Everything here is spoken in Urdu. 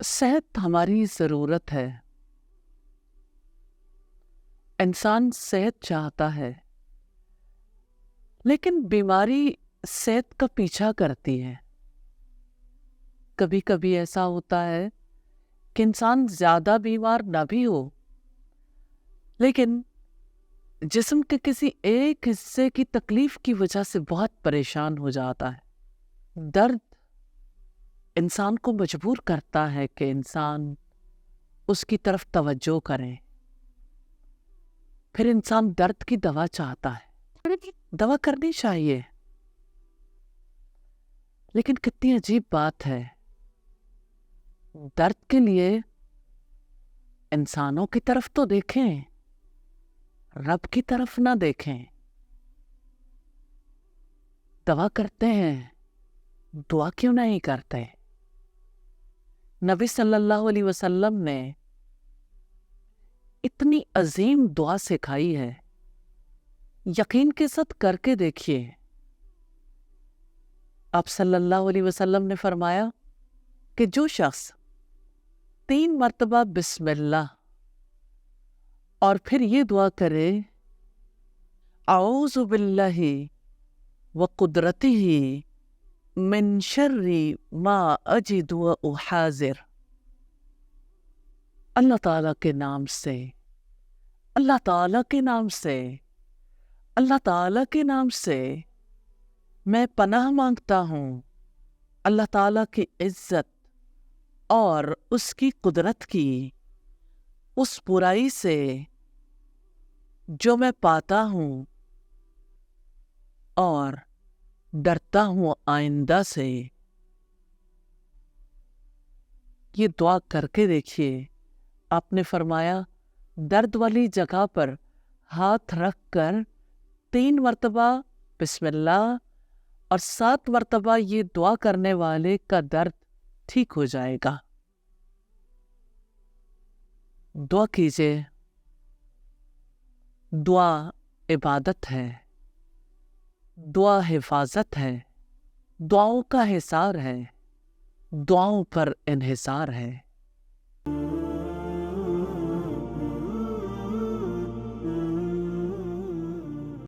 صحت ہماری ضرورت ہے۔ انسان صحت چاہتا ہے، لیکن بیماری صحت کا پیچھا کرتی ہے۔ کبھی کبھی ایسا ہوتا ہے کہ انسان زیادہ بیمار نہ بھی ہو، لیکن جسم کے کسی ایک حصے کی تکلیف کی وجہ سے بہت پریشان ہو جاتا ہے۔ درد انسان کو مجبور کرتا ہے کہ انسان اس کی طرف توجہ کرے۔ پھر انسان درد کی دوا چاہتا ہے۔ دوا کرنی چاہیے، لیکن کتنی عجیب بات ہے، درد کے لیے انسانوں کی طرف تو دیکھیں، رب کی طرف نہ دیکھیں۔ دوا کرتے ہیں، دعا کیوں نہیں کرتے؟ نبی صلی اللہ علیہ وسلم نے اتنی عظیم دعا سکھائی ہے، یقین کے ساتھ کر کے دیکھیے۔ آپ صلی اللہ علیہ وسلم نے فرمایا کہ جو شخص 3 مرتبہ بسم اللہ اور پھر یہ دعا کرے، اعوذ باللہ وقدرتہ من شر ما اجد واحاذر، اللہ تعالیٰ کے نام سے، اللہ تعالیٰ کے نام سے، اللہ تعالیٰ کے نام سے میں پناہ مانگتا ہوں اللہ تعالیٰ کی عزت اور اس کی قدرت کی اس برائی سے جو میں پاتا ہوں، اور ڈرتا ہوں آئندہ سے۔ یہ دعا کر کے دیکھیے۔ آپ نے فرمایا درد والی جگہ پر ہاتھ رکھ کر 3 مرتبہ بسم اللہ اور 7 مرتبہ یہ دعا کرنے والے کا درد ٹھیک ہو جائے گا۔ دعا کیجئے۔ دعا عبادت ہے، دعا حفاظت ہے، دعاؤں کا حصار ہے، دعاؤں پر انحصار ہے۔